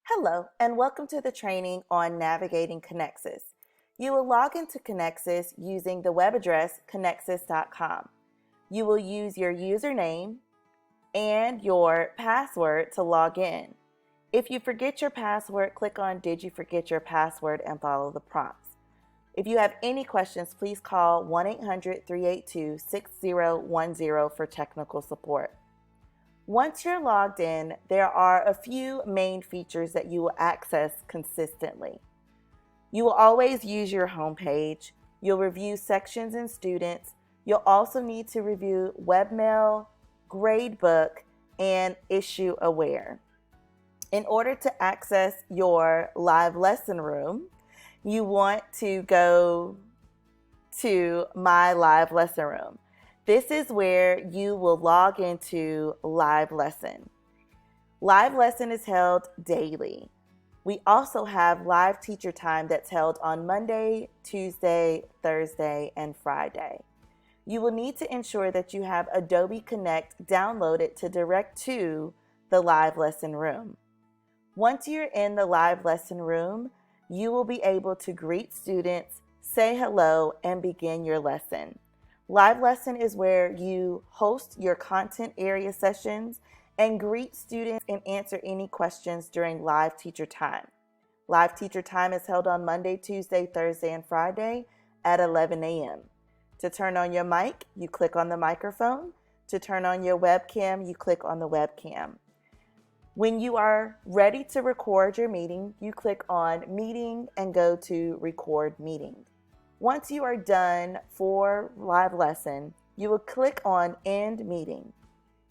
Hello, and welcome to the training on navigating Connexus. You will log into Connexus using the web address connexus.com. You will use your username and your password to log in. If you forget your password, click on Did you forget your password and follow the prompts. If you have any questions, please call 1-800-382-6010 for technical support. Once you're logged in, there are a few main features that you will access consistently. You will always use your homepage. You'll review sections and students. You'll also need to review Webmail, Gradebook, and Issue Aware. In order to access your live lesson room, you want to go to My Live Lesson Room. This is where you will log into Live Lesson. Live Lesson is held daily. We also have live teacher time that's held on Monday, Tuesday, Thursday, and Friday. You will need to ensure that you have Adobe Connect downloaded to direct to the live lesson room. Once you're in the live lesson room, you will be able to greet students, say hello, and begin your lesson. Live lesson is where you host your content area sessions and greet students and answer any questions during live teacher time. Live teacher time is held on Monday, Tuesday, Thursday, and Friday at 11 a.m. To turn on your mic, you click on the microphone. To turn on your webcam, you click on the webcam. When you are ready to record your meeting, you click on Meeting and go to Record Meeting. Once you are done for live lesson, you will click on End Meeting.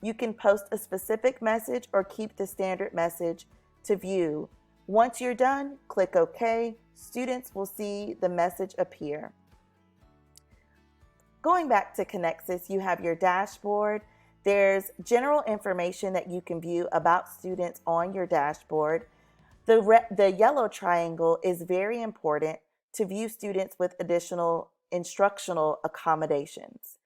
You can post a specific message or keep the standard message to view. Once you're done, click OK. Students will see the message appear. Going back to Connexus, you have your dashboard. There's general information that you can view about students on your dashboard. The yellow triangle is very important to view students with additional instructional accommodations.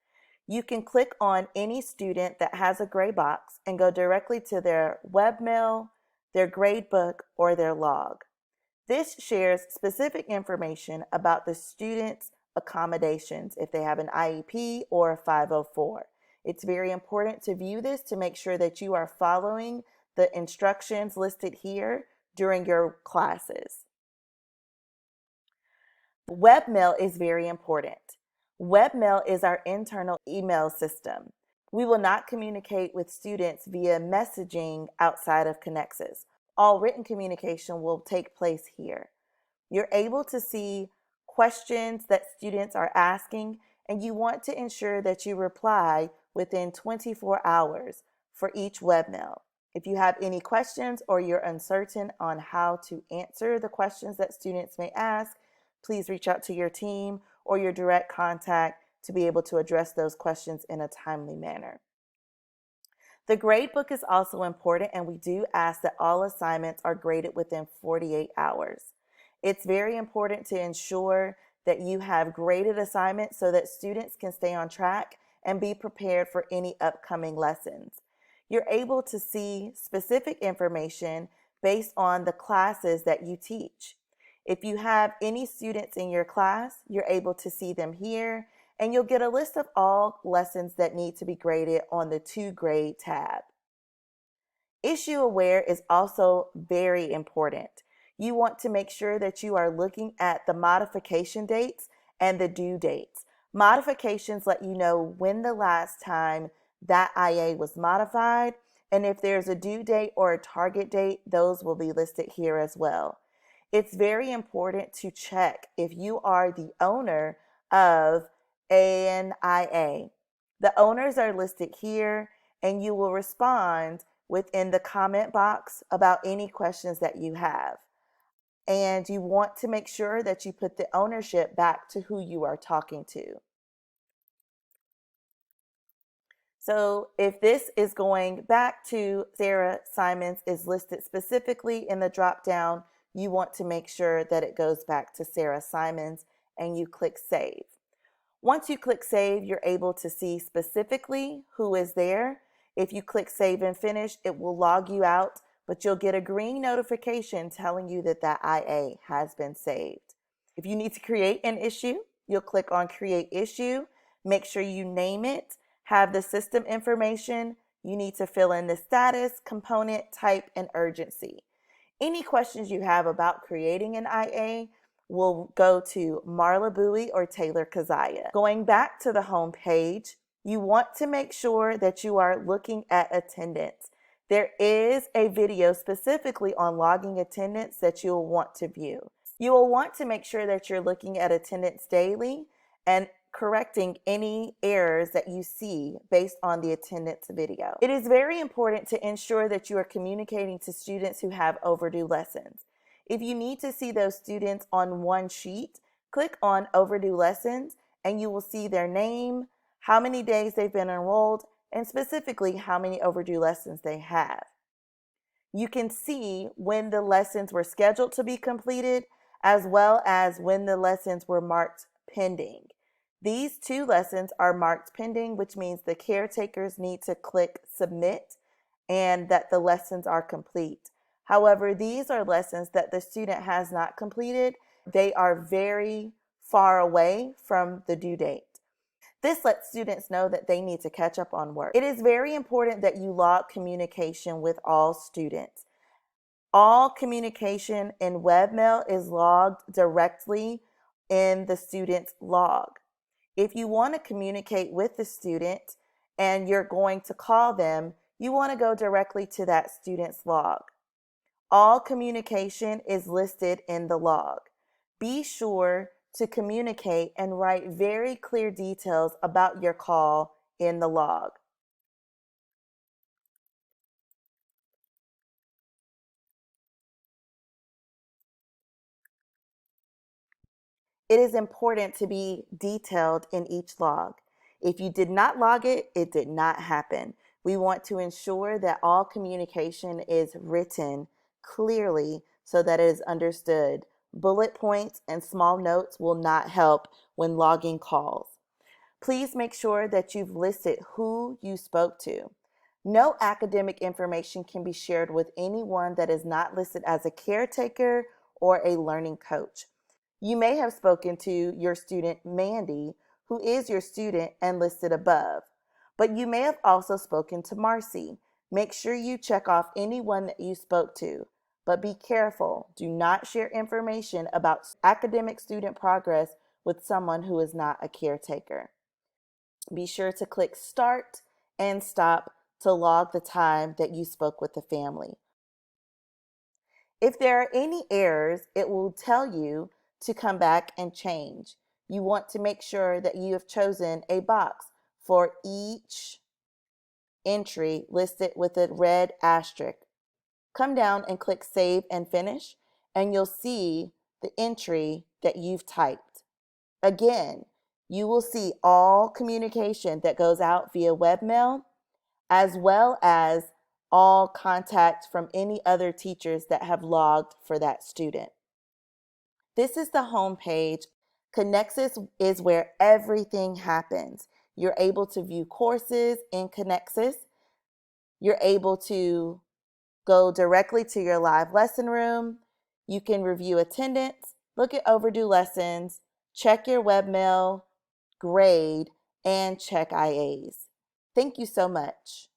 You can click on any student that has a gray box and go directly to their webmail, their gradebook, or their log. This shares specific information about the student's accommodations if they have an IEP or a 504. It's very important to view this to make sure that you are following the instructions listed here during your classes. Webmail is very important. Webmail is our internal email system. We will not communicate with students via messaging outside of Connexus. All written communication will take place here. You're able to see questions that students are asking, and you want to ensure that you reply within 24 hours for each webmail. If you have any questions or you're uncertain on how to answer the questions that students may ask, please reach out to your team or your direct contact to be able to address those questions in a timely manner. The gradebook is also important, and we do ask that all assignments are graded within 48 hours. It's very important to ensure that you have graded assignments so that students can stay on track and be prepared for any upcoming lessons. You're able to see specific information based on the classes that you teach. If you have any students in your class, you're able to see them here, and you'll get a list of all lessons that need to be graded on the To Grade tab. Issue Aware is also very important. You want to make sure that you are looking at the modification dates and the due dates. Modifications let you know when the last time that IA was modified, and if there's a due date or a target date, those will be listed here as well. It's very important to check if you are the owner of an IA. The owners are listed here, and you will respond within the comment box about any questions that you have. And you want to make sure that you put the ownership back to who you are talking to. So if this is going back to Sarah Simons is listed specifically in the drop down, you want to make sure that it goes back to Sarah Simons, and you click Save. Once you click Save, you're able to see specifically who is there. If you click Save and Finish, it will log you out but you'll get a green notification telling you that that IA has been saved. If you need to create an issue, you'll click on Create Issue. Make sure you name it, have the system information. You need to fill in the status, component, type, and urgency. Any questions you have about creating an IA will go to Marla Bowie or Taylor Kazaya. Going back to the home page, you want to make sure that you are looking at attendance. There is a video specifically on logging attendance that you'll want to view. You will want to make sure that you're looking at attendance daily and correcting any errors that you see based on the attendance video. It is very important to ensure that you are communicating to students who have overdue lessons. If you need to see those students on one sheet, click on Overdue Lessons and you will see their name, how many days they've been enrolled, and specifically how many overdue lessons they have. You can see when the lessons were scheduled to be completed, as well as when the lessons were marked pending. These 2 lessons are marked pending, which means the caretakers need to click submit and that the lessons are complete. However, these are lessons that the student has not completed. They are very far away from the due date. This lets students know that they need to catch up on work. It is very important that you log communication with all students. All communication in Webmail is logged directly in the student's log. If you want to communicate with the student and you're going to call them, you want to go directly to that student's log. All communication is listed in the log. Be sure to communicate and write very clear details about your call in the log. It is important to be detailed in each log. If you did not log it, it did not happen. We want to ensure that all communication is written clearly so that it is understood. Bullet points and small notes will not help when logging calls. Please make sure that you've listed who you spoke to. No academic information can be shared with anyone that is not listed as a caretaker or a learning coach. You may have spoken to your student Mandy, who is your student and listed above, but you may have also spoken to Marcy. Make sure you check off anyone that you spoke to, but be careful. Do not share information about academic student progress with someone who is not a caretaker. Be sure to click Start and Stop to log the time that you spoke with the family. If there are any errors, it will tell you to come back and change. You want to make sure that you have chosen a box for each entry listed with a red asterisk. Come down and click Save and Finish, and you'll see the entry that you've typed. Again, you will see all communication that goes out via webmail, as well as all contact from any other teachers that have logged for that student. This is the home page. Connexus is where everything happens. You're able to view courses in Connexus. You're able to go directly to your live lesson room. You can review attendance, look at overdue lessons, check your webmail, grade, and check IAs. Thank you so much.